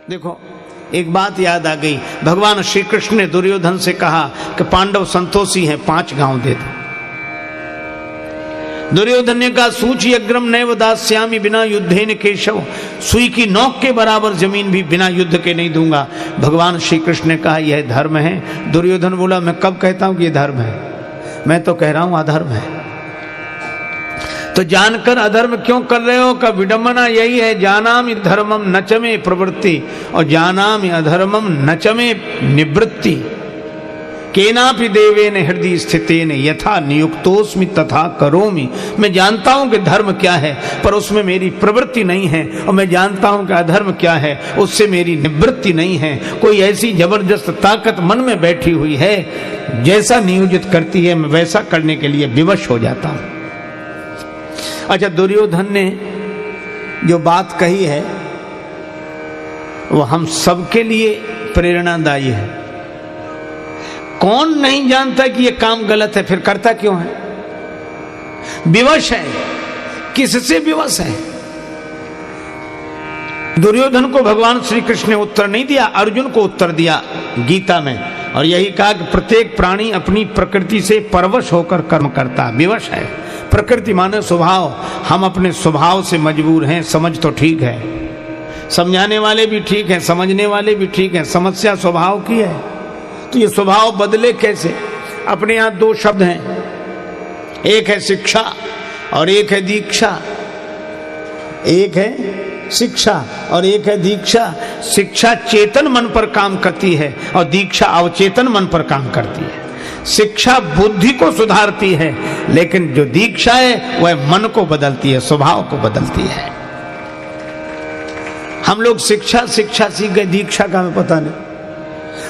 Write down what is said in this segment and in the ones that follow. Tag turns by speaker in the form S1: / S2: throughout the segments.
S1: देखो एक बात याद आ गई, भगवान श्री कृष्ण ने दुर्योधन से कहा कि पांडव संतोषी हैं, 5 गांव दे दो। दुर्योधन ने कहा सूची अग्रम नैव दास्यामि बिना युद्धेन केशव, सुई की नोक के बराबर जमीन भी बिना युद्ध के नहीं दूंगा। भगवान श्री कृष्ण ने कहा यह धर्म है। दुर्योधन बोला मैं कब कहता हूं कि यह धर्म है, मैं तो कह रहा हूं अधर्म है। तो जानकर अधर्म क्यों कर रहे हो? का विडंबना यही है, जानामि धर्मम नचमे प्रवृत्ति और जानामि अधर्मम नचमे निवृत्ति। केनापि देवेन हृदय स्थितेन यथा नियुक्तोस्मि तथा करोमि। मैं जानता हूं कि धर्म क्या है पर उसमें मेरी प्रवृत्ति नहीं है, और मैं जानता हूं कि अधर्म क्या है उससे मेरी निवृत्ति नहीं है। कोई ऐसी जबरदस्त ताकत मन में बैठी हुई है, जैसा नियोजित करती है मैं वैसा करने के लिए विवश हो जाता हूं। अच्छा, दुर्योधन ने जो बात कही है वो हम सबके लिए प्रेरणादायी है। कौन नहीं जानता कि ये काम गलत है, फिर करता क्यों है? विवश है, किससे विवश है? दुर्योधन को भगवान श्री कृष्ण ने उत्तर नहीं दिया, अर्जुन को उत्तर दिया गीता में, और यही कहा कि प्रत्येक प्राणी अपनी प्रकृति से परवश होकर कर्म करता, विवश है। प्रकृति माने स्वभाव, हम अपने स्वभाव से मजबूर हैं। समझ तो ठीक है, समझाने वाले भी ठीक हैं, समझने वाले भी ठीक हैं, समस्या स्वभाव की है। तो ये स्वभाव बदले कैसे? अपने यहां 2 शब्द हैं, एक है शिक्षा और एक है दीक्षा। एक है शिक्षा और एक है दीक्षा। शिक्षा चेतन मन पर काम करती है और दीक्षा अवचेतन मन पर काम करती है। शिक्षा बुद्धि को सुधारती है, लेकिन जो दीक्षा है वह मन को बदलती है, स्वभाव को बदलती है। हम लोग शिक्षा सीख गए, दीक्षा का हमें पता नहीं।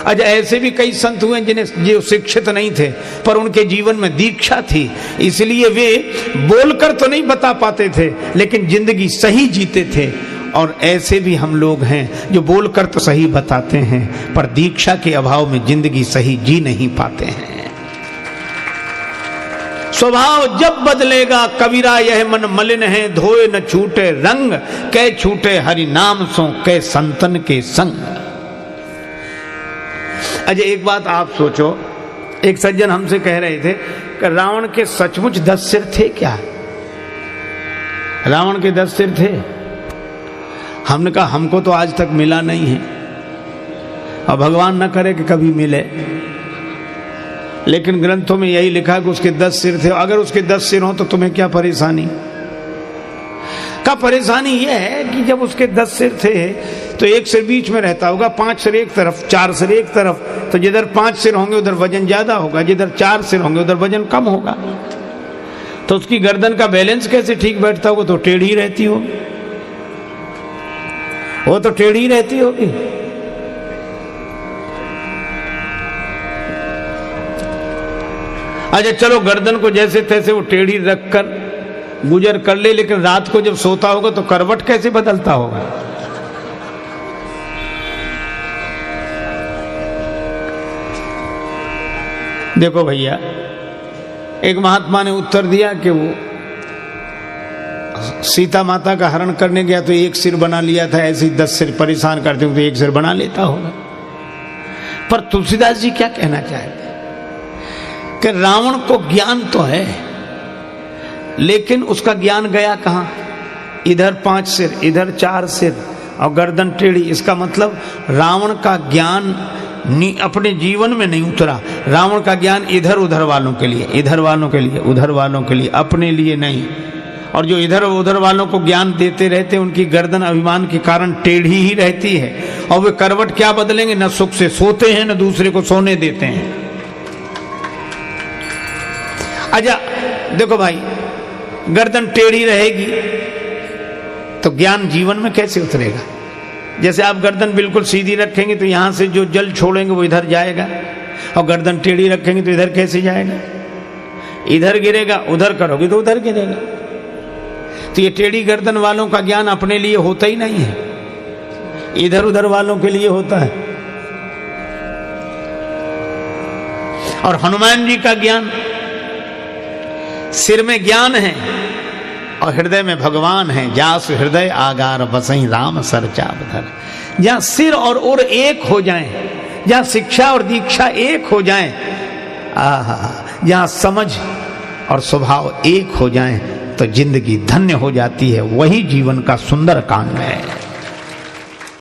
S1: अच्छा, ऐसे भी कई संत हुए जिन्हें जो शिक्षित नहीं थे पर उनके जीवन में दीक्षा थी, इसलिए वे बोलकर तो नहीं बता पाते थे लेकिन जिंदगी सही जीते थे। और ऐसे भी हम लोग हैं जो बोलकर तो सही बताते हैं पर दीक्षा के अभाव में जिंदगी सही जी नहीं पाते हैं। स्वभाव जब बदलेगा कबीरा यह मन मलिन है, धोए न छूटे रंग, कै छूटे हरि नाम सो कै संतन के संग। अच्छा, एक बात आप सोचो, एक सज्जन हमसे कह रहे थे कि रावण के सचमुच 10 सिर थे क्या? रावण के 10 सिर थे? हमने कहा हमको तो आज तक मिला नहीं है और भगवान न करे कि कभी मिले, लेकिन ग्रंथों में यही लिखा कि उसके 10 सिर थे। अगर उसके 10 सिर हो तो तुम्हें क्या परेशानी? का परेशानी यह है कि जब उसके 10 सिर थे तो एक सिर बीच में रहता होगा, 5 सिर एक तरफ, 4 सिर एक तरफ, तो जिधर 5 सिर होंगे उधर वजन ज्यादा होगा, जिधर 4 सिर होंगे उधर वजन कम होगा। तो उसकी गर्दन का बैलेंस कैसे ठीक बैठता होगा? तो टेढ़ी रहती होगी, वो तो टेढ़ी रहती होगी। अच्छा चलो, गर्दन को जैसे तैसे वो टेढ़ी रखकर गुजर कर ले, लेकिन रात को जब सोता होगा तो करवट कैसे बदलता होगा? देखो भैया, एक महात्मा ने उत्तर दिया कि वो सीता माता का हरण करने गया तो एक सिर बना लिया था, ऐसे ही 10 सिर परेशान करते हो तो एक सिर बना लेता होगा। पर तुलसीदास जी क्या कहना चाहते कि रावण को ज्ञान तो है लेकिन उसका ज्ञान गया कहां? इधर 5 सिर, इधर 4 सिर और गर्दन टेढ़ी। इसका मतलब रावण का ज्ञान अपने जीवन में नहीं उतरा। रावण का ज्ञान इधर उधर वालों के लिए, इधर वालों के लिए, उधर वालों के लिए, अपने लिए नहीं। और जो इधर उधर वालों को ज्ञान देते रहते उनकी गर्दन अभिमान के कारण टेढ़ी ही रहती है और वे करवट क्या बदलेंगे? न सुख से सोते हैं न दूसरे को सोने देते हैं। अच्छा देखो भाई, गर्दन टेढ़ी रहेगी तो ज्ञान जीवन में कैसे उतरेगा? जैसे आप गर्दन बिल्कुल सीधी रखेंगे तो यहां से जो जल छोड़ेंगे वो इधर जाएगा, और गर्दन टेढ़ी रखेंगे तो इधर कैसे जाएगा? इधर गिरेगा, उधर करोगे तो उधर गिरेगा। तो ये टेढ़ी गर्दन वालों का ज्ञान अपने लिए होता ही नहीं है, इधर उधर वालों के लिए होता है। और हनुमान जी का ज्ञान, सिर में ज्ञान है और हृदय में भगवान है। जास हृदय आगार बसई राम सर चावधर। जहाँ सिर और उर एक हो जाएं, जहाँ शिक्षा और दीक्षा एक हो जाएं, जहाँ समझ और स्वभाव एक हो जाएं, तो जिंदगी धन्य हो जाती है। वही जीवन का सुंदर कांड है।